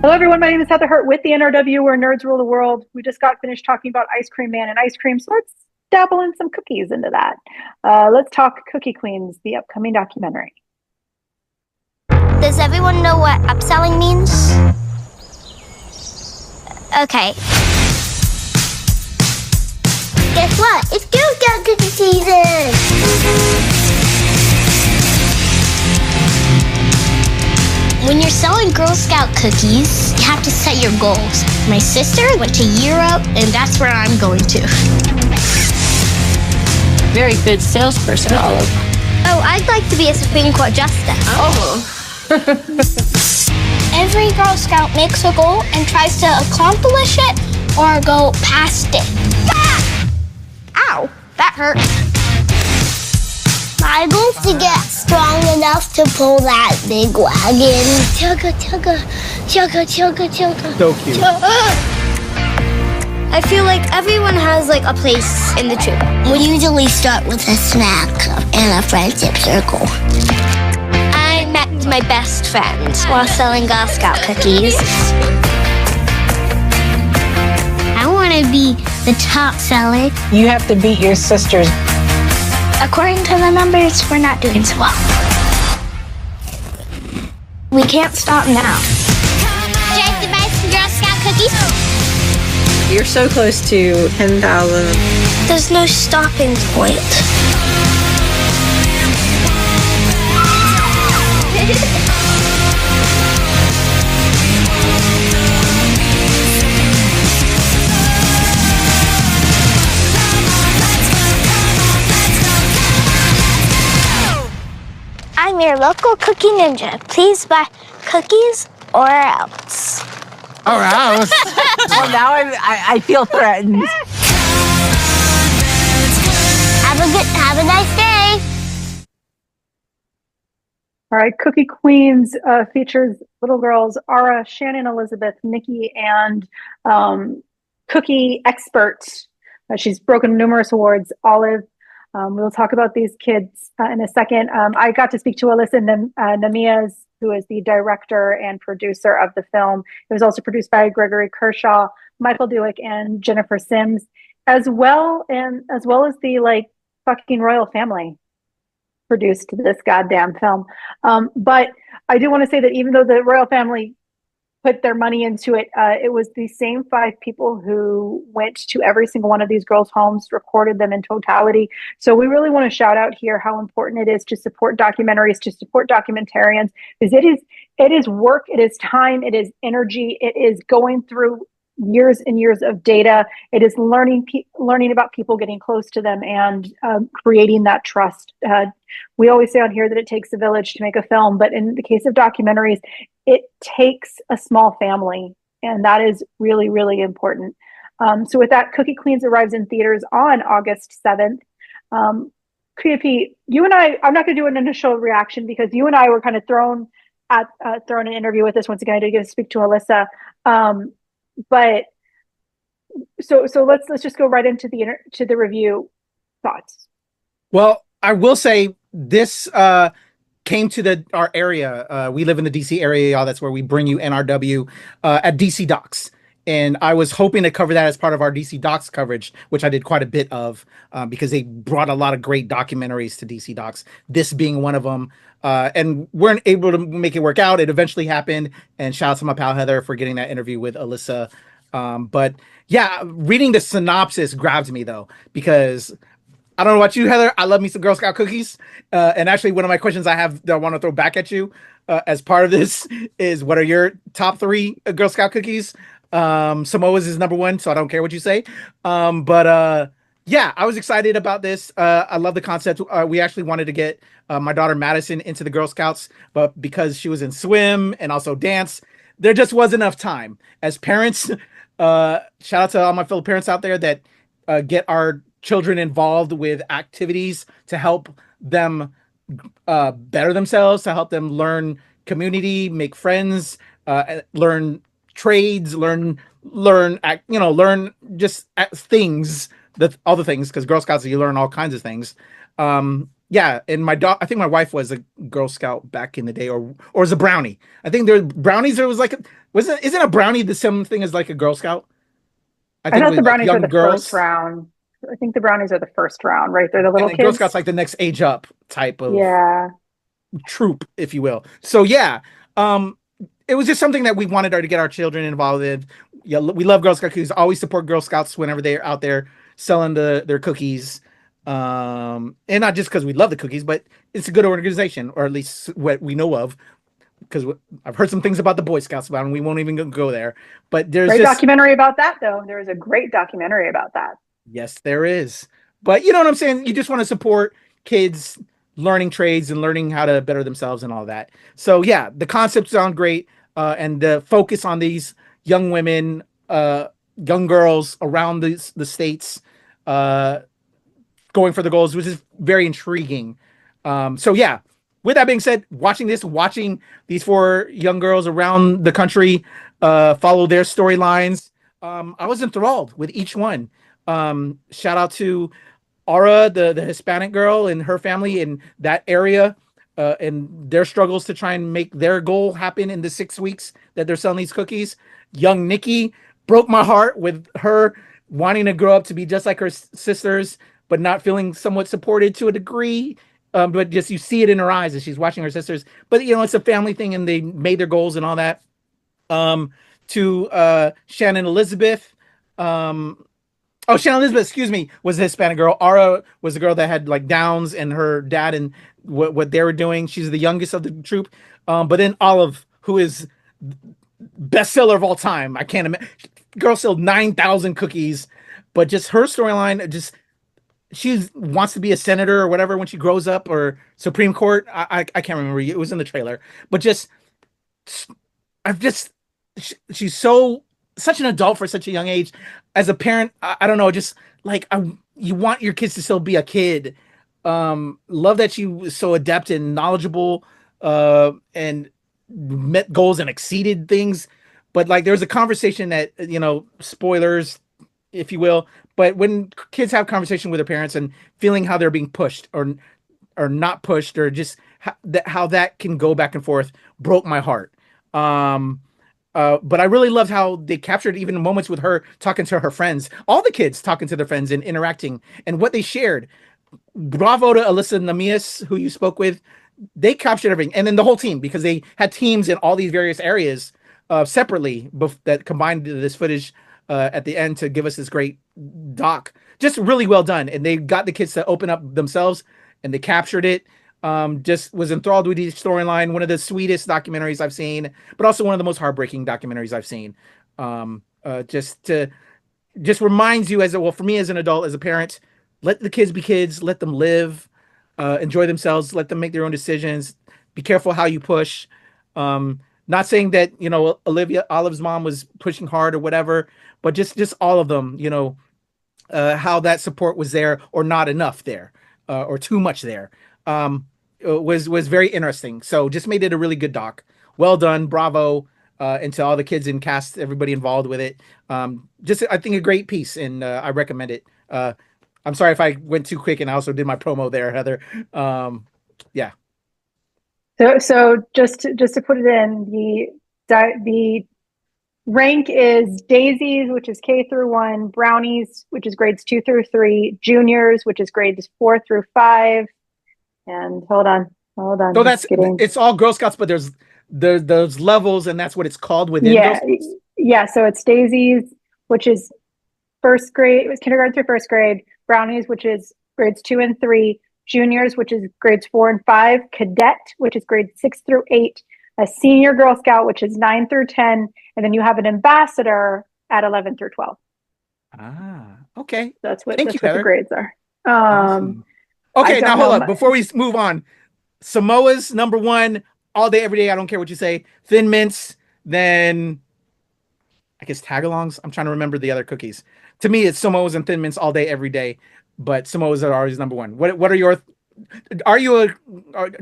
Hello, everyone. My name is Heather Hurt with the NRW, where nerds rule the world. We just got finished talking about Ice Cream Man and ice cream, so let's dabble in some cookies into that. Let's talk Cookie Queens, the upcoming documentary. Does everyone know what upselling means? Okay. Guess what? It's Girl Scout cookie season! When you're selling Girl Scout cookies, you have to set your goals. My sister went to Europe, and that's where I'm going to. Very good salesperson, Olive. Oh, I'd like to be a Supreme Court justice. Oh. Every Girl Scout makes a goal and tries to accomplish it or go past it. Ah! Ow, that hurt. My goal is to get strong enough to pull that big wagon. Chugga, chugga, chugga, chugga, chugga. So cute. I feel like everyone has like a place in the troop. We usually start with a snack and a friendship circle. I met my best friend while selling Girl Scout cookies. I want to be the top seller. You have to beat your sisters. According to the numbers, we're not doing so well. We can't stop now. Jake, you buy some Girl Scout cookies? You're so close to 10,000. There's no stopping point. I'm your local cookie ninja. Please buy cookies or else. Or else. Well, now I feel threatened. Have a nice day. All right, Cookie Queens features little girls Ara, Shannon Elizabeth, Nikki, and cookie expert. She's broken numerous awards, Olive. We'll talk about these kids in a second. I got to speak to Alysa Nahmias, who is the director and producer of the film. It was also produced by Gregory Kershaw, Michael Dweck, and Jennifer Sims, as well as the fucking royal family produced this goddamn film. But I do want to say that even though the royal family put their money into it, it was the same 5 people who went to every single one of these girls' homes, recorded them in totality. So we really want to shout out here how important it is to support documentaries, to support documentarians, because it is work, it is time, it is energy, it is going through years and years of data. It is learning about people, getting close to them, and creating that trust. We always say on here that it takes a village to make a film, but in the case of documentaries, it takes a small family, and that is really, really important. So with that, Cookie Queens arrives in theaters on August 7th. P, you and I'm not going to do an initial reaction because you and I were kind of thrown an interview with this. Once again, I did get to speak to Alysa. But so let's just go right into the review. Thoughts? Well, I will say this came to our area. We live in the DC area, y'all. That's where we bring you NRW at DC Docs. And I was hoping to cover that as part of our DC Docs coverage, which I did quite a bit of because they brought a lot of great documentaries to DC Docs, this being one of them. And weren't able to make it work out. It eventually happened. And shout out to my pal Heather for getting that interview with Alysa. But yeah, reading the synopsis grabbed me though, because I don't know about you, Heather. I love me some Girl Scout cookies. And actually one of my questions I have that I want to throw back at you as part of this is, what are your top 3 Girl Scout cookies? Samoa's is number 1, so I don't care what you say. Yeah, I was excited about this. I love the concept. We actually wanted to get my daughter Madison into the Girl Scouts, but because she was in swim and also dance, there just wasn't enough time. As parents, shout out to all my fellow parents out there that get our children involved with activities to help them better themselves, to help them learn community, make friends, learn trades, learn just things, all the things, because Girl Scouts, you learn all kinds of things. Yeah, and I think my wife was a Girl Scout back in the day, or as a brownie. I think there brownies. There was like, isn't a brownie the same thing as like a Girl Scout? I I think thought with the like brownies were young the first girls, round. I think the brownies are the first round, right? They're the and little then Girl kids. Scouts like the next age up type of Yeah. troop, if you will. So yeah, um, it was just something that we wanted to get our children involved in. Yeah, we love Girl Scout cookies. Always support Girl Scouts whenever they're out there selling their cookies. And not just because we love the cookies, but it's a good organization, or at least what we know of. Because I've heard some things about the Boy Scouts about, and we won't even go there. But there's Great just documentary about that, though. There was a great documentary about that. yes, there is. But you know what I'm saying? You just want to support kids learning trades and learning how to better themselves and all that. So yeah, the concepts sound great, and the focus on these young women, young girls around the states, uh, going for the goals, which is very intriguing. So yeah, with that being said, watching these four young girls around the country follow their storylines, I was enthralled with each one. Shout out to Ara, the Hispanic girl and her family in that area, and their struggles to try and make their goal happen in the 6 weeks that they're selling these cookies. Young Nikki broke my heart with her wanting to grow up to be just like her sisters, but not feeling somewhat supported to a degree. But just you see it in her eyes as she's watching her sisters. But you know, it's a family thing, and they made their goals and all that. To Shannon Elizabeth. Oh, Shannon Elizabeth, excuse me, was a Hispanic girl. Ara was the girl that had like Downs, and her dad and what they were doing. She's the youngest of the troop. But then Olive, who is bestseller of all time. I can't imagine. Girl sold 9,000 cookies, but just her storyline, just she wants to be a senator or whatever when she grows up, or Supreme Court. I can't remember. It was in the trailer, but just I've just she's such an adult for such a young age. As a parent, I don't know, just like you want your kids to still be a kid. Love that she was so adept and knowledgeable, and met goals and exceeded things. But like there was a conversation that, you know, spoilers, if you will, but when kids have conversation with their parents and feeling how they're being pushed or not pushed, or just how that can go back and forth, broke my heart. But I really loved how they captured even moments with her talking to her friends, all the kids talking to their friends and interacting and what they shared. Bravo to Alysa Nahmias, who you spoke with. They captured everything. And then the whole team, because they had teams in all these various areas separately that combined this footage at the end to give us this great doc. Just really well done. And they got the kids to open up themselves, and they captured it. Just was enthralled with each storyline. One of the sweetest documentaries I've seen, but also one of the most heartbreaking documentaries I've seen. Just reminds you well, for me as an adult, as a parent, let the kids be kids, let them live, enjoy themselves, let them make their own decisions. Be careful how you push. Not saying that, you know, Olive's mom was pushing hard or whatever, but just all of them, you know, how that support was there or not enough there, or too much there. Was very interesting. So just made it a really good doc. Well done, bravo, and to all the kids and cast, everybody involved with it. Just I think a great piece, and I recommend it. I'm sorry if I went too quick, and I also did my promo there, Heather. Yeah. So just to put it in, the rank is daisies, which is K through 1, brownies, which is grades 2 through 3, juniors, which is grades 4 through 5. And hold on. So it's all Girl Scouts, but there's those levels, and that's what it's called within. Yeah, yeah. So it's daisies, which is first grade. It was kindergarten through first grade. Brownies, which is grades 2 and 3. Juniors, which is grades 4 and 5. Cadet, which is grades 6 through 8. A senior Girl Scout, which is 9 through 10, and then you have an ambassador at 11 through 12. Okay. That's what Heather. the grades are. Awesome. Okay, now hold on. Before we move on, Samoa's number 1 all day, every day. I don't care what you say. Thin Mints, then I guess Tagalongs. I'm trying to remember the other cookies. To me, it's Samoa's and Thin Mints all day, every day. But Samoa's are always number 1. What are your?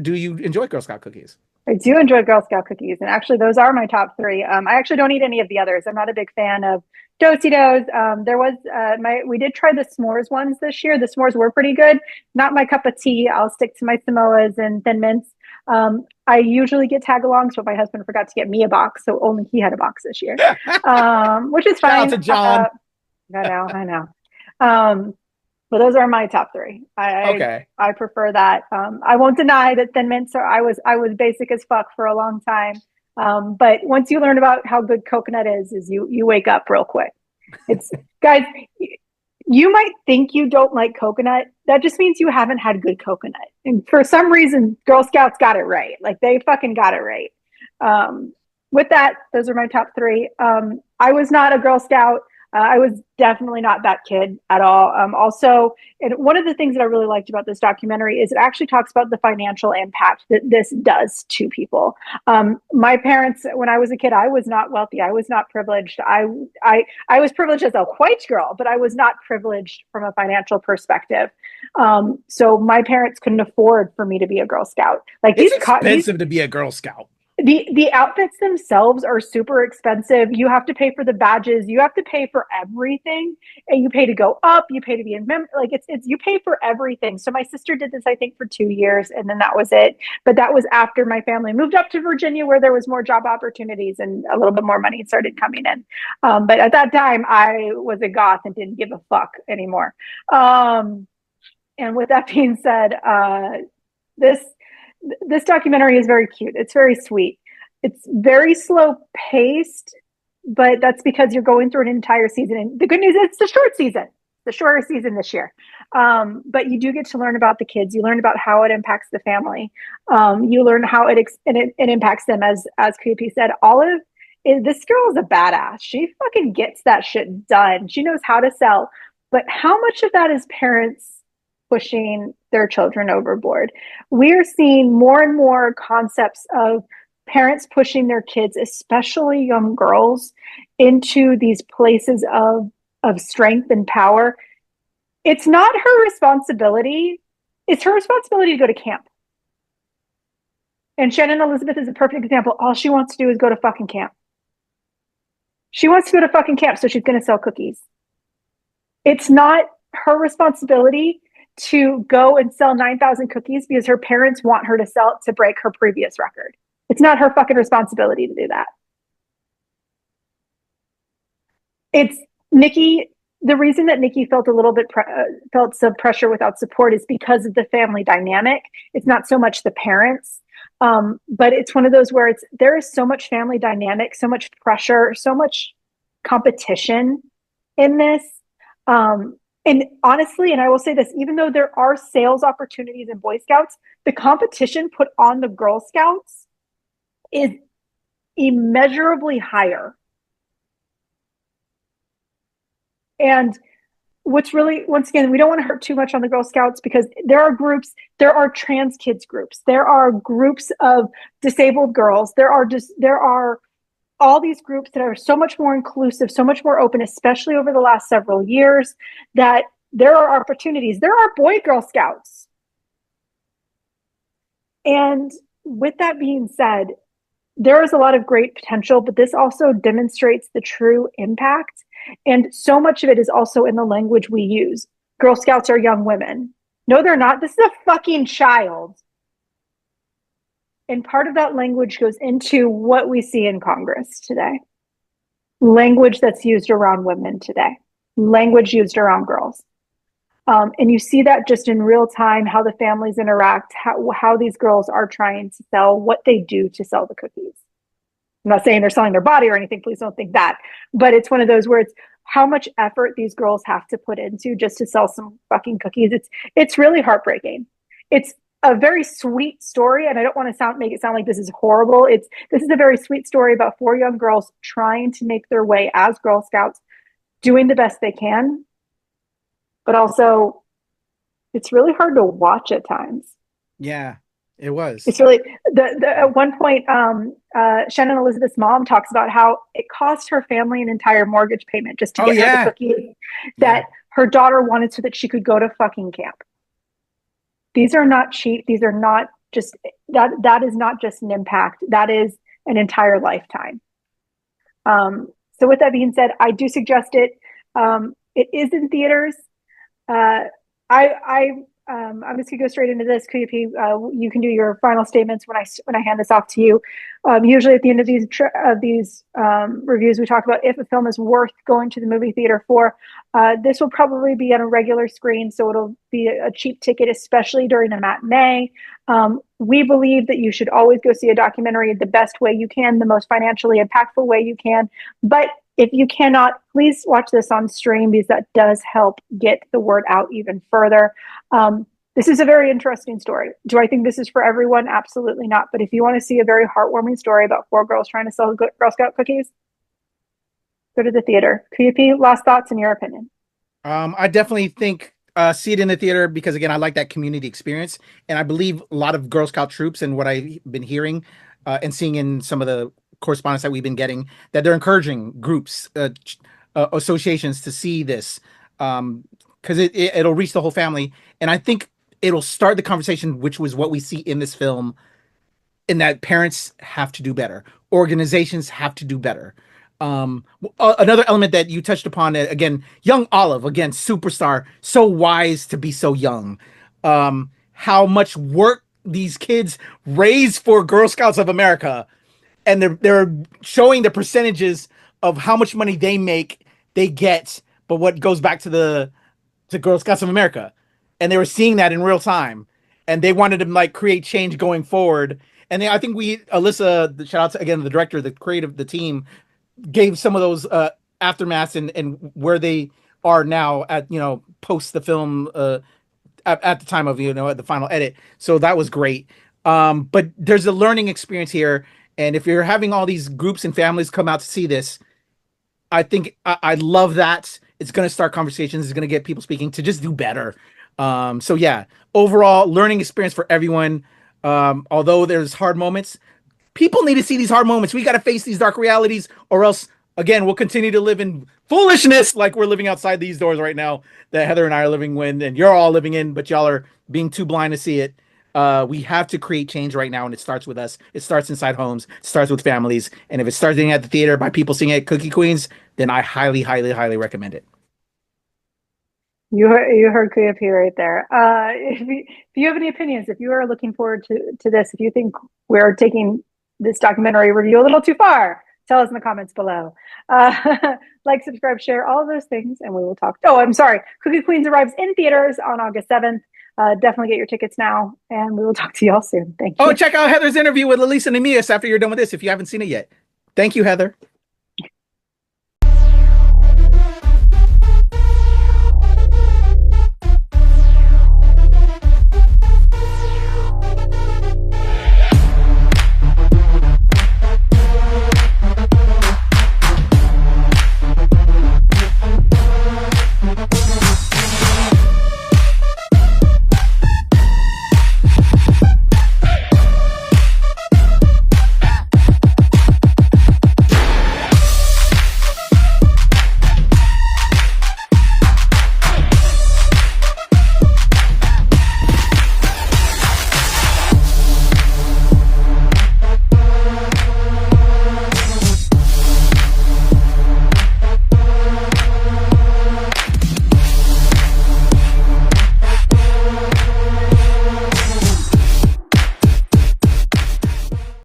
Do you enjoy Girl Scout cookies? I do enjoy Girl Scout cookies, and actually, those are my top three. I actually don't eat any of the others. I'm not a big fan of Do-si-dos. There was we did try the s'mores ones this year. The s'mores were pretty good. Not my cup of tea. I'll stick to my Samoas and Thin Mints. I usually get tag-alongs, but my husband forgot to get me a box, so only he had a box this year, which is fine. Shout out to John. I know. But those are my top three. I prefer that. I won't deny that Thin Mints I was basic as fuck for a long time. But once you learn about how good coconut is you wake up real quick. It's guys, you might think you don't like coconut. That just means you haven't had good coconut. And for some reason, Girl Scouts got it right. Like they fucking got it right. With that, those are my top three. I was not a Girl Scout. I was definitely not that kid at all. Also, and one of the things that I really liked about this documentary is it actually talks about the financial impact that this does to people. My parents, when I was a kid, I was not wealthy. I was not privileged. I was privileged as a white girl, but I was not privileged from a financial perspective. So my parents couldn't afford for me to be a Girl Scout. Like it's expensive to be a Girl Scout. The outfits themselves are super expensive. You have to pay for the badges. You have to pay for everything, and you pay to go up. You pay to be in like it's you pay for everything. So my sister did this, I think, for 2 years, and then that was it. But that was after my family moved up to Virginia, where there was more job opportunities and a little bit more money started coming in. But at that time, I was a goth and didn't give a fuck anymore. And with that being said, this documentary is very cute. It's very sweet. It's very slow paced, but that's because you're going through an entire season. And the good news is it's the short season, the shorter season this year. But you do get to learn about the kids. You learn about how it impacts the family. You learn how it impacts them. As KP said, Olive, this girl is a badass. She fucking gets that shit done. She knows how to sell. But how much of that is parents pushing their children overboard? We're seeing more and more concepts of parents pushing their kids, especially young girls, into these places of strength and power. It's not her responsibility. It's her responsibility to go to camp. And Shannon Elizabeth is a perfect example. All she wants to do is go to fucking camp. She wants to go to fucking camp, so she's going to sell cookies. It's not her responsibility to go and sell 9,000 cookies because her parents want her to sell it to break her previous record. It's not her fucking responsibility to do that. It's Nikki. The reason that Nikki felt a little bit felt some pressure without support is because of the family dynamic. It's not so much the parents, but it's one of those where there is so much family dynamic, so much pressure, so much competition in this. And honestly, and I will say this, even though there are sales opportunities in Boy Scouts, the competition put on the Girl Scouts is immeasurably higher. And what's really, once again, we don't want to hurt too much on the Girl Scouts because there are groups, there are trans kids groups, there are groups of disabled girls, there are all these groups that are so much more inclusive, so much more open, especially over the last several years, that there are opportunities. There are boy Girl Scouts. And with that being said, there is a lot of great potential, but this also demonstrates the true impact. And so much of it is also in the language we use. Girl Scouts are young women. No, they're not. This is a fucking child. And part of that language goes into what we see in Congress today. Language that's used around women today. Language used around girls. And you see that just in real time, how the families interact, how these girls are trying to sell, what they do to sell the cookies. I'm not saying they're selling their body or anything, please don't think that. But it's one of those where it's how much effort these girls have to put into just to sell some fucking cookies. It's really heartbreaking. It's a very sweet story, and I don't want to make it sound like this is horrible. This is a very sweet story about 4 young girls trying to make their way as Girl Scouts, doing the best they can, but also it's really hard to watch at times. Yeah, it was. It's really at one point, Shannon Elizabeth's mom talks about how it cost her family an entire mortgage payment just to get her the cookies that her daughter wanted so that she could go to fucking camp. These are not cheap. These are not just that is not just an impact. That is an entire lifetime. So with that being said, I do suggest it. It is in theaters. I'm just gonna go straight into this. KP, you can do your final statements when I hand this off to you. Usually at the end of these reviews, we talk about if a film is worth going to the movie theater for. This will probably be on a regular screen, so it'll be a cheap ticket, especially during a matinee. We believe that you should always go see a documentary the best way you can, the most financially impactful way you can. But if you cannot, please watch this on stream, because that does help get the word out even further. This is a very interesting story. Do I think this is for everyone? Absolutely not. But if you want to see a very heartwarming story about 4 girls trying to sell Girl Scout cookies, go to the theater. QP, last thoughts in your opinion? I definitely think see it in the theater, because again, I like that community experience, and I believe a lot of Girl Scout troops, and what I've been hearing and seeing in some of the correspondence that we've been getting, that they're encouraging groups, associations to see this, because it'll reach the whole family, and I think it'll start the conversation, which was what we see in this film, in that parents have to do better, organizations have to do better. Another element that you touched upon, again, young Olive, again, superstar, so wise to be so young. How much work these kids raise for Girl Scouts of America, and they're showing the percentages of how much money they get, but what goes back to Girl Scouts of America, and they were seeing that in real time, and they wanted to like create change going forward. And I think Alysa, shout out to, again, the director, the creative, the team, gave some of those aftermaths and where they are now at, post the film at the time of, at the final edit. So that was great. But there's a learning experience here. And if you're having all these groups and families come out to see this, I think I love that. It's going to start conversations. It's going to get people speaking to just do better. So yeah, overall learning experience for everyone. Although there's hard moments, people need to see these hard moments. We got to face these dark realities, or else, again, we'll continue to live in foolishness like we're living outside these doors right now, that Heather and I are living in, and you're all living in, but y'all are being too blind to see it. We have to create change right now, and it starts with us. It starts inside homes. It starts with families. And if it's starting at the theater by people seeing it, Cookie Queens, then I highly, highly, highly recommend it. You heard KP right there. If you have any opinions, if you are looking forward to this, if you think we're taking this documentary review a little too far, tell us in the comments below. Like, subscribe, share, all of those things, and we will talk. Oh, I'm sorry. Cookie Queens arrives in theaters on August 7th. Definitely get your tickets now, and we will talk to y'all soon. Thank you. Oh, check out Heather's interview with Alysa Nahmias after you're done with this, if you haven't seen it yet. Thank you, Heather.